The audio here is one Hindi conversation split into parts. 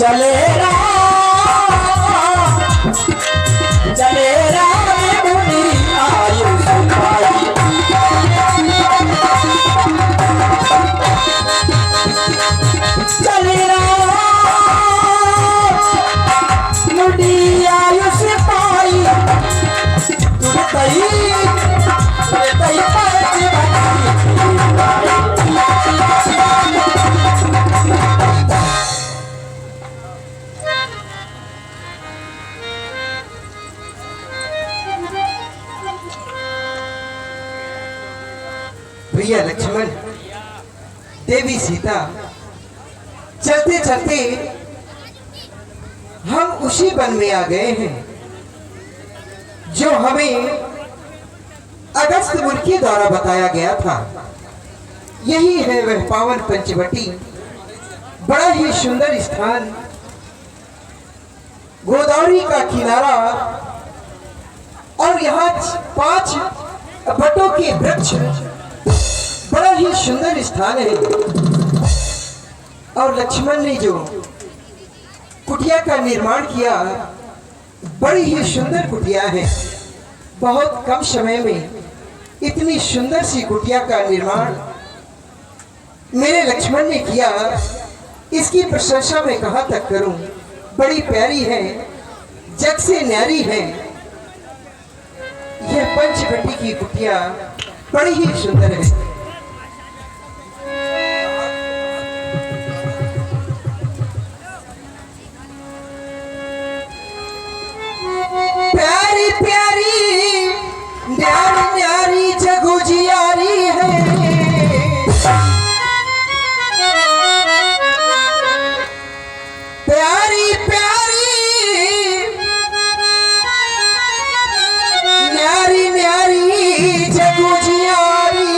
चले चले मुनि आयु सुखाई चले मुनि आयु से पाई भैया लक्ष्मण, देवी सीता, चलते चलते हम उसी वन में आ गए हैं जो हमें अगस्त मुनि के द्वारा बताया गया था। यही है वह पावन पंचवटी, बड़ा ही सुंदर स्थान, गोदावरी का किनारा, और यहाँ 5 बटों के वृक्ष, बड़ा ही सुंदर स्थान है। और लक्ष्मण ने जो कुटिया का निर्माण किया, बड़ी ही सुंदर कुटिया है। बहुत कम समय में इतनी सुंदर सी कुटिया का निर्माण मेरे लक्ष्मण ने किया, इसकी प्रशंसा मैं कहाँ तक करूं। बड़ी प्यारी है, जग से न्यारी है। यह पंचवटी की कुटिया बड़ी ही सुंदर है। प्यारी प्यारी न्यारी न्यारी जगो जियारी है। प्यारी प्यारी न्यारी न्यारी जगो जियारी।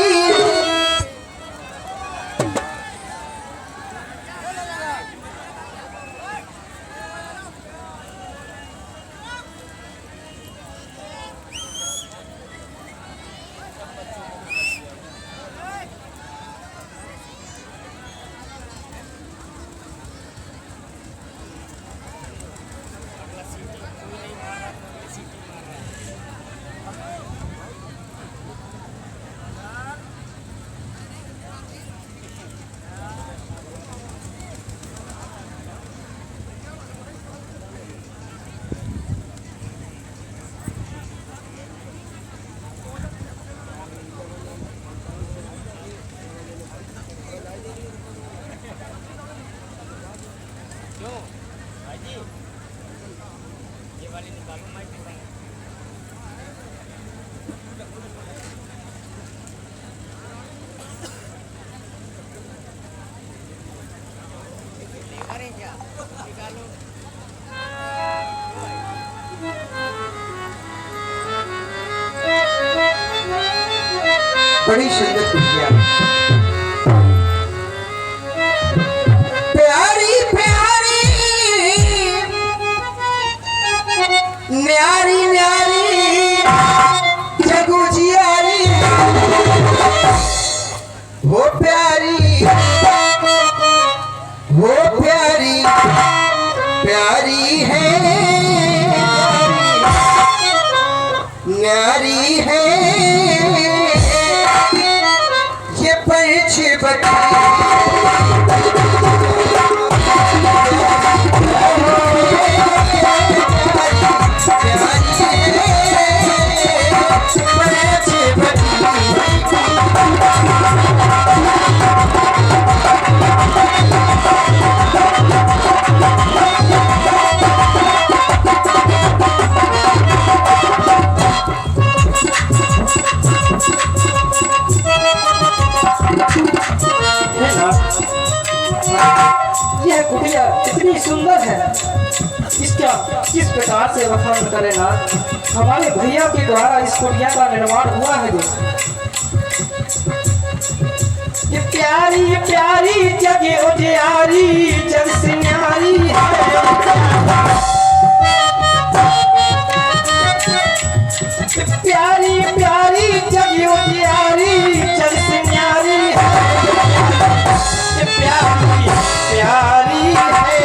बड़ी सुंदर कुटिया, प्यारी प्यारी न्यारी न्यारी जगो जियारी। वो प्यारी प्यारी है, न्यारी है ये पंचवटी। यह कुटिया इतनी सुंदर है, इसका किस प्रकार से वर्णन करें ना। हमारे भैया के द्वारा इस कुटिया का निर्माण हुआ है। ये प्यारी प्यारी जगह उजियारी, जग से न्यारी है। प्यारी प्यारी जगह उजियारी, जग से न्यारी है। प्यारी प्यारी है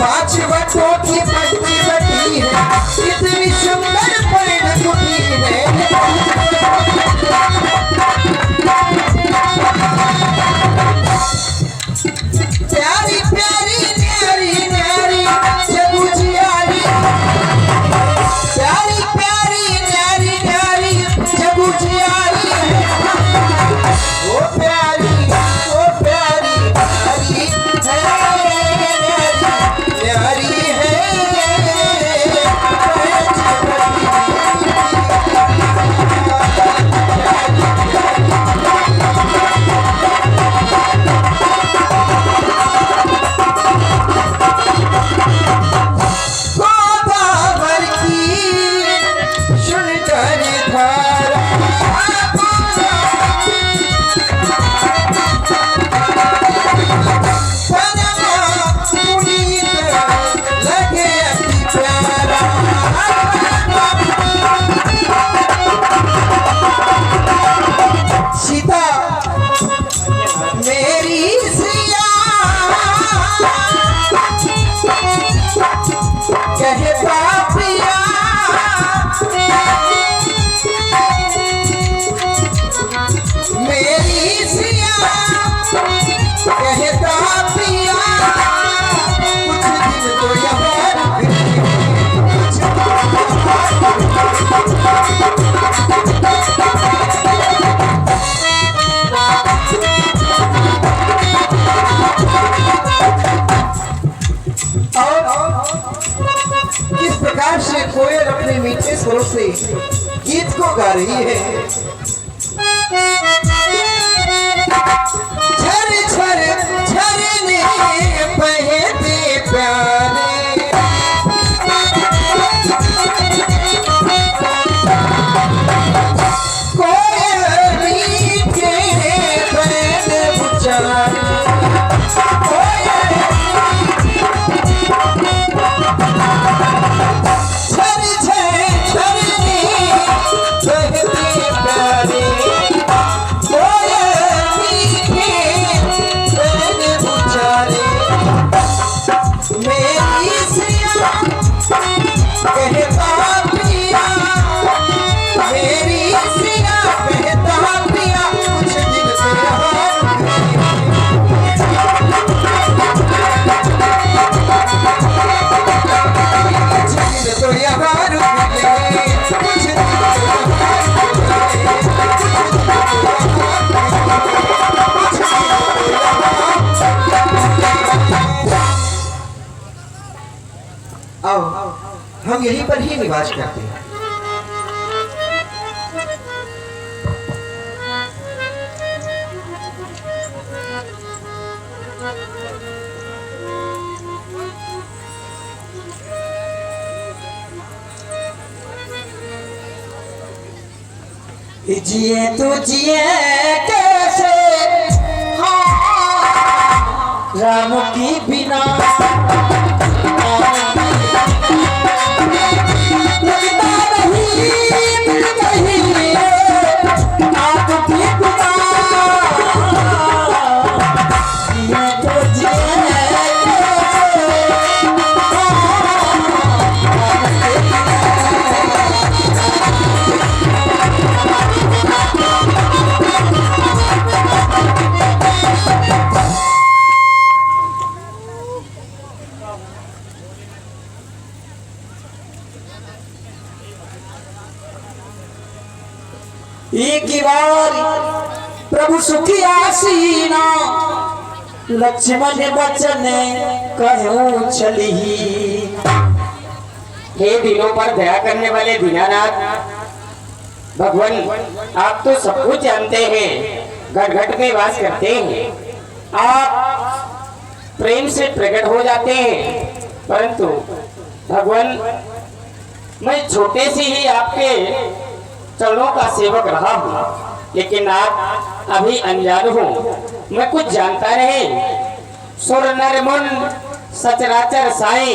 पांच बटों की पट्टी बटी है, इतनी सुंदर पैर कुटी है। प्यारी प्यारी न्यारी न्यारी जगू जियारी, प्यारी प्यारी न्यारी न्यारी जगू जियारी है। ओ प्यारी न्यारी न्यारी है। गोदावर की सुनकर धारा, लगे अति प्यारा। सीता मेरी सिया कहता पिया, मेरी सिया कहता पिया, कुछ दिन तो यहाँ और किस प्रकार से कोयल अपने मीठे स्वरों से गीत को गा रही है। झर झर झरने बहते प्यारे, कोयल मीठे बैन उचारे, आओ हम यहीं पर ही निवास करते हैं। जिए तो जिए कैसे हाँ, राम की बिना एक बार प्रभु सुखी आसीना, लक्ष्मण बचन कहूँ चली। हे दिलों पर दया करने वाले दीनानाथ भगवान, आप तो सब कुछ जानते हैं, घट घट में वास करते हैं, आप प्रेम से प्रकट हो जाते हैं, परंतु भगवान मैं छोटे से ही आपके चरणों का सेवक रहा हूँ, लेकिन आप अभी अनजान हो, मैं कुछ जानता नहीं। सुर नर मुन सचराचर साई,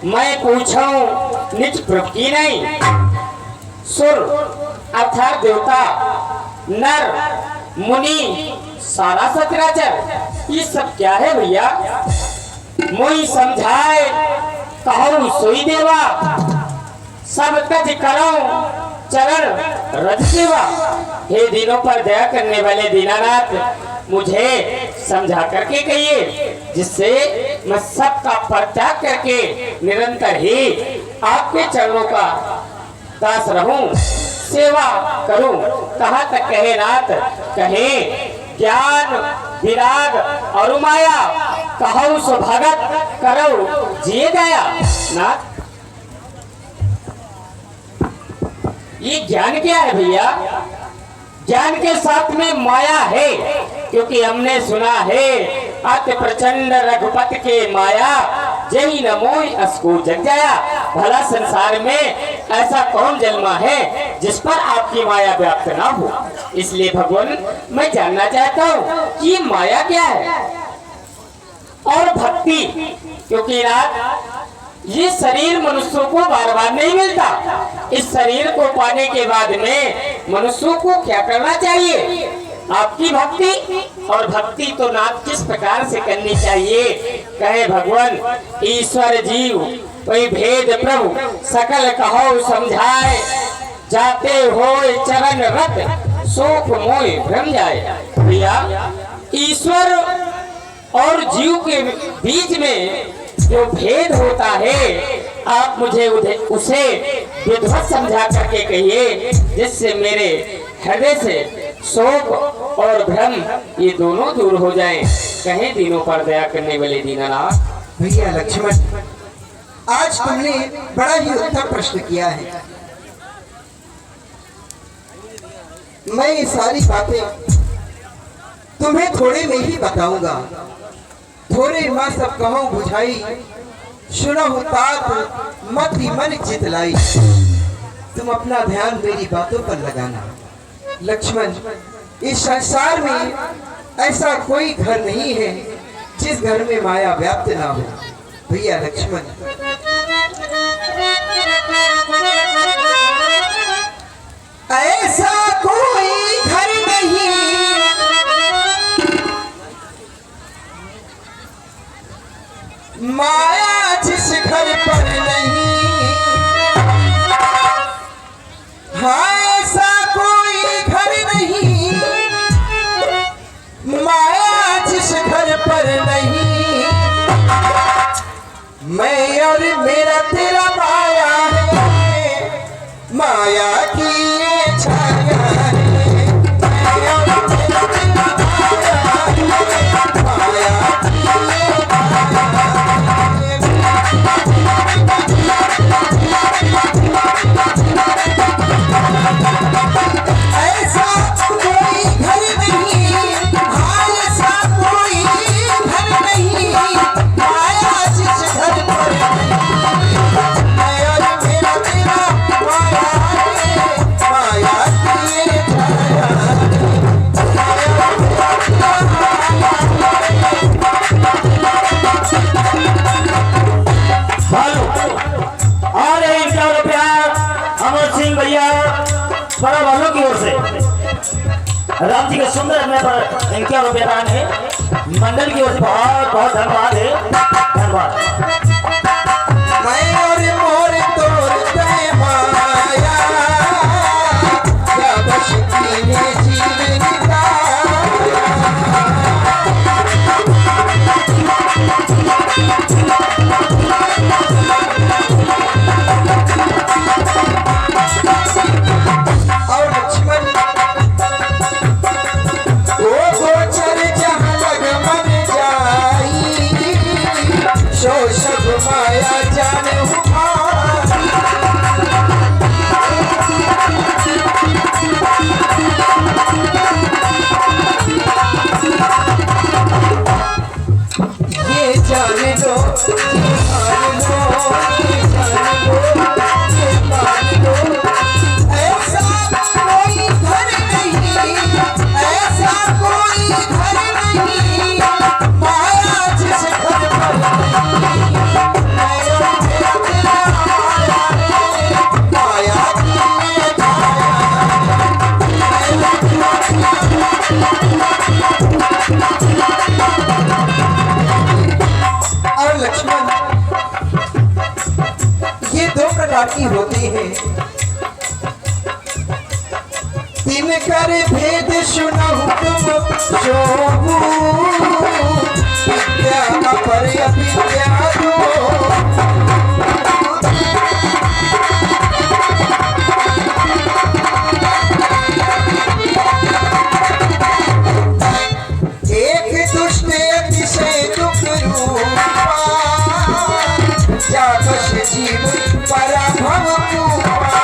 मैं पूछूं निज प्रभु की नहीं। सुर अर्थात देवता, नर मुनि सारा सचराचर, ये सब क्या है भैया? मोई समझाए कहूँ सोई देवा, सब कज करो चरण रज सेवा। हे दिनों पर दया करने वाले दीनानाथ, मुझे समझा करके कहिए, जिससे मैं सबका परित्याग करके निरंतर ही आपके चरणों का दास रहूं, सेवा करूं। कहाँ तक कहे नाथ, कहे ज्ञान विराग और माया, कहूँ सो भगत करो जिए गया। नाथ, ये ज्ञान क्या है भैया? ज्ञान के साथ में माया है, क्योंकि हमने सुना है अति प्रचंड रघुपति के माया, जही न मोहि असको जग जाया। भला संसार में ऐसा कौन जन्मा है जिस पर आपकी माया व्याप्त ना हो? इसलिए भगवान, मैं जानना चाहता हूँ कि ये माया क्या है और भक्ति, क्योंकि रात ये शरीर मनुष्यों को बार बार नहीं मिलता। इस शरीर को पाने के बाद में मनुष्यों को क्या करना चाहिए? आपकी भक्ति, और भक्ति तो नाथ किस प्रकार से करनी चाहिए? कहे भगवान, ईश्वर जीव वही भेद प्रभु सकल कहो समझाए, जाते हो चरण रत शोक मोह भ्रम जाए। भैया, ईश्वर और जीव के बीच में जो भेद होता है, आप मुझे उसे विधिवत समझा करके कहिए, जिससे मेरे हृदय से शोक और भ्रम ये दोनों दूर हो जाएं। कहें दिनों पर दया करने वाले दीनानाथ। भैया लक्ष्मण, आज तुमने बड़ा ही उत्तम प्रश्न किया है। मैं ये सारी बातें तुम्हें थोड़े में ही बताऊंगा। थोड़े माँ सब कहूँ बुझाई, सुनहु तात मति मन चितलाई। तुम अपना ध्यान मेरी बातों पर लगाना। लक्ष्मण, इस संसार में ऐसा कोई घर नहीं है जिस घर में माया व्याप्त ना हो। भैया लक्ष्मण, ऐसा कोई घर नहीं माया जिस घर पर नहीं। हाँ, ऐसा कोई घर नहीं माया जिस घर पर नहीं। मैं और मेरा तेरा माया है, माया की ये छाया है। मैं और मेरा तेरा माया है, माया की ये ऐसा कोई घर नहीं, हाँ ऐसा कोई घर नहीं माया जिस घर पर नहीं। मैं और मेरा तेरा माया है, माया की ये छाया है। और ₹1 अमर सिंह भैया बड़ा वालों की ओर से राम जी के सुंदर में पर ₹51 दान है। मंडल की ओर से बहुत बहुत धन्यवाद है। धन्यवाद। मैं और मोर तोड़ते माया, क्या बशती ने जीवन का। और लक्ष्मण, वो गोचर जहाँ लग मन जाई, सो सब माया जान ये जान लो, ये मान लो, ये जान लो, ये मान लो। ऐसा कोई घर नहीं, ऐसा कोई घर नहीं माया जिस घर पर नहीं। मैं और मेरा तेरा माया है, माया की ये छाया है। और प्रकार की होती है। दिन कर भेद सुनहु तुम जोहू, विद्या अपर अविद्या दो। एक दुष्ट अतिशय दुख रूपा, जागस जीव पराभव रूपा।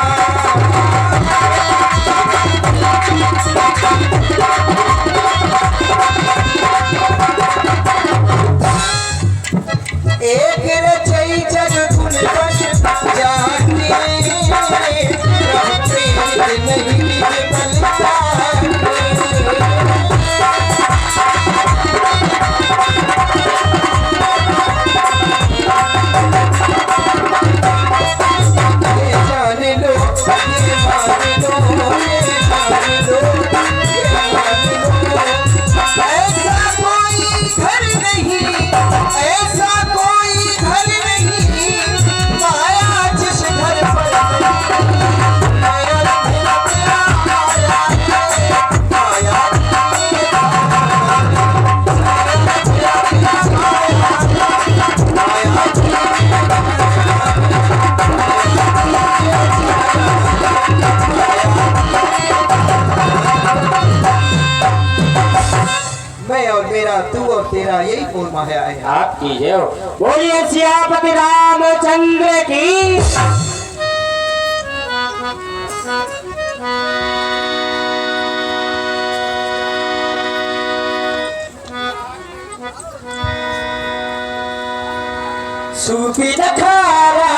एक रचई जग गुण बन जाने, रहते नहीं निज बल जाने। ये जान लो, ये मान लो, ये जान लो, ये मान लो। ऐसा कोई घर नहीं, ऐसा कोई घर नहीं, माया जिस घर पर नहीं। माया तेरा तेरा माया है, माया तेरा तेरा माया मैं और मेरा, तू और तेरा, यही मूल माया है। आपकी जय हो। बोलिए सियापति रामचंद्र की। सूफी दखारा